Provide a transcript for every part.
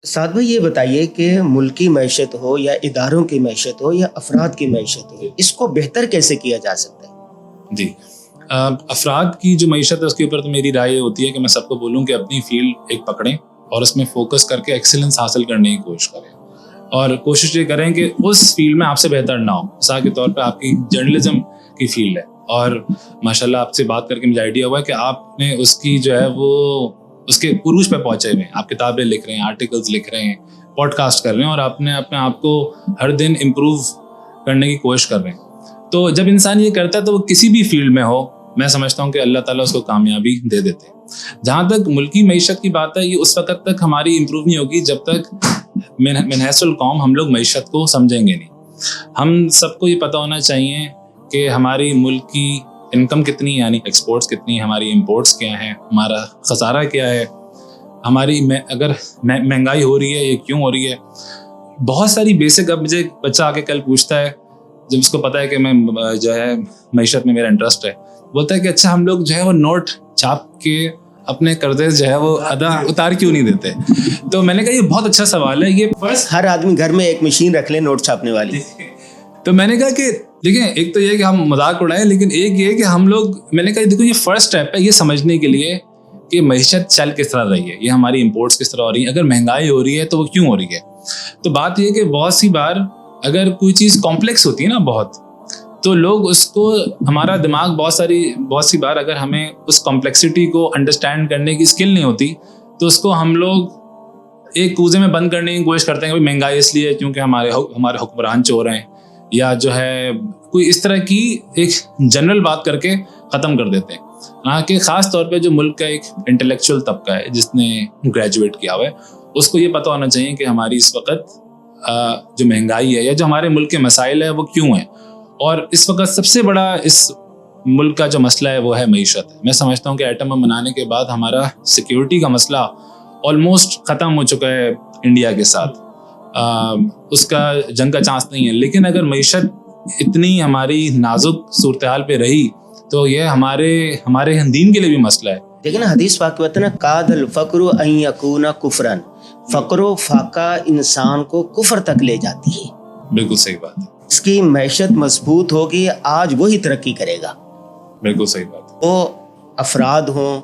سعد بھائی یہ بتائیے کہ ملکی معیشت ہو یا اداروں کی معیشت ہو یا افراد کی معیشت ہو، اس کو بہتر کیسے کیا جا سکتا ہے؟ جی، افراد کی جو معیشت ہے اس کے اوپر تو میری رائے یہ ہوتی ہے کہ میں سب کو بولوں کہ اپنی فیلڈ ایک پکڑیں اور اس میں فوکس کر کے ایکسیلنس حاصل کرنے کی کوشش کریں، اور کوشش یہ کریں کہ اس فیلڈ میں آپ سے بہتر نہ ہو۔ مثال کے طور پہ آپ کی جرنلزم کی فیلڈ ہے اور ماشاءاللہ آپ سے بات کر کے مجھے آئیڈیا ہوا ہے کہ آپ نے اس کی جو ہے وہ اس کے عروج پہ پہنچے ہوئے ہیں، آپ کتابیں لکھ رہے ہیں، آرٹیکلز لکھ رہے ہیں، پوڈ کاسٹ کر رہے ہیں، اور آپ نے اپنے آپ کو ہر دن امپروو کرنے کی کوشش کر رہے ہیں۔ تو جب انسان یہ کرتا ہے تو وہ کسی بھی فیلڈ میں ہو، میں سمجھتا ہوں کہ اللہ تعالیٰ اس کو کامیابی دے دیتے ہیں۔ جہاں تک ملکی معیشت کی بات ہے، یہ اس وقت تک ہماری امپروو نہیں ہوگی جب تک من حیث القوم ہم لوگ معیشت کو سمجھیں گے نہیں۔ ہم سب کو یہ پتہ ہونا چاہیے کہ ہماری ملک کی انکم کتنی ہے، یعنی ایکسپورٹس کتنی ہیں، ہماری امپورٹس کیا ہیں، ہمارا خسارہ کیا ہے، ہماری اگر مہنگائی ہو رہی ہے یہ کیوں ہو رہی ہے۔ بہت ساری بیسک، اب مجھے بچہ آ کے کل پوچھتا ہے جب اس کو پتہ ہے کہ میں جو ہے معیشت میں میرا انٹرسٹ ہے، بولتا ہے کہ اچھا ہم لوگ جو ہے وہ نوٹ چھاپ کے اپنے قرضے جو ہے وہ ادا اتار کیوں نہیں دیتے؟ تو میں نے کہا یہ بہت اچھا سوال ہے۔ یہ فرسٹ ہر آدمی گھر میں ایک مشین رکھ لے نوٹ چھاپنے والی۔ تو میں نے کہا کہ دیکھیں، ایک تو یہ کہ ہم مذاق اڑائیں، لیکن ایک یہ کہ ہم لوگ، میں نے کہا دیکھو یہ فرسٹ اسٹیپ ہے یہ سمجھنے کے لیے کہ معیشت چل کس طرح رہی ہے، یہ ہماری امپورٹس کس طرح ہو رہی ہیں، اگر مہنگائی ہو ری ہے تو وہ کیوں ہو رہی ہے۔ تو بات یہ کہ بہت سی بار اگر کوئی چیز کمپلیکس ہوتی ہے نا بہت، تو لوگ اس کو، ہمارا دماغ بہت سی بار اگر ہمیں اس کمپلیکسٹی کو انڈرسٹینڈ کرنے کی اسکل نہیں ہوتی تو اس کو ہم لوگ ایک کوزے میں بند کرنے کی کوشش کرتے ہیں کہ مہنگائی اس لیے کیونکہ ہمارے حکمران چور ہیں، یا جو ہے کوئی اس طرح کی ایک جنرل بات کر کے ختم کر دیتے ہیں۔ حالانکہ خاص طور پہ جو ملک کا ایک انٹلیکچوئل طبقہ ہے جس نے گریجویٹ کیا ہوا ہے، اس کو یہ پتہ ہونا چاہیے کہ ہماری اس وقت جو مہنگائی ہے یا جو ہمارے ملک کے مسائل ہیں وہ کیوں ہیں، اور اس وقت سب سے بڑا اس ملک کا جو مسئلہ ہے وہ ہے معیشت ہے۔ میں سمجھتا ہوں کہ ایٹم بم بنانے کے بعد ہمارا سیکیورٹی کا مسئلہ آلموسٹ ختم ہو چکا ہے انڈیا کے ساتھ، اس کا جنگ کا چانس نہیں ہے، لیکن اگر معیشت اتنی ہماری نازک صورتحال پہ رہی تو یہ ہمارے دین کے لیے بھی مسئلہ ہے۔ دیکھیں نا، حدیث پاک میں نا کاد الفقر ان یکون کفرن، فقر و فاقہ انسان کو کفر تک لے جاتی ہے۔ بالکل صحیح بات ہے۔ اس کی معیشت مضبوط ہوگی، آج وہی ترقی کرے گا۔ بالکل صحیح بات ہے۔ وہ افراد ہوں،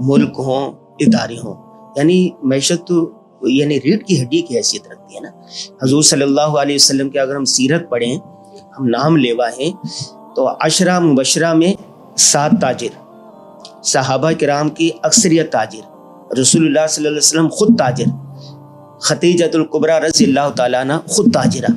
ملک ہوں، ادارے ہوں، یعنی معیشت تو یعنی ریڑھ کی ہڈی کی حیثیت رکھتی ہے نا۔ حضور صلی اللہ علیہ وسلم کے اگر ہم سیرت پڑھیں، ہم نام لیوا ہیں، تو عشرہ مبشرہ میں 7 تاجر، صحابہ کرام کی اکثریت تاجر، رسول اللہ صلی اللہ علیہ وسلم خود تاجر، خدیجۃ الکبریٰ رضی اللہ تعالیٰ عنہ خود تاجرہ۔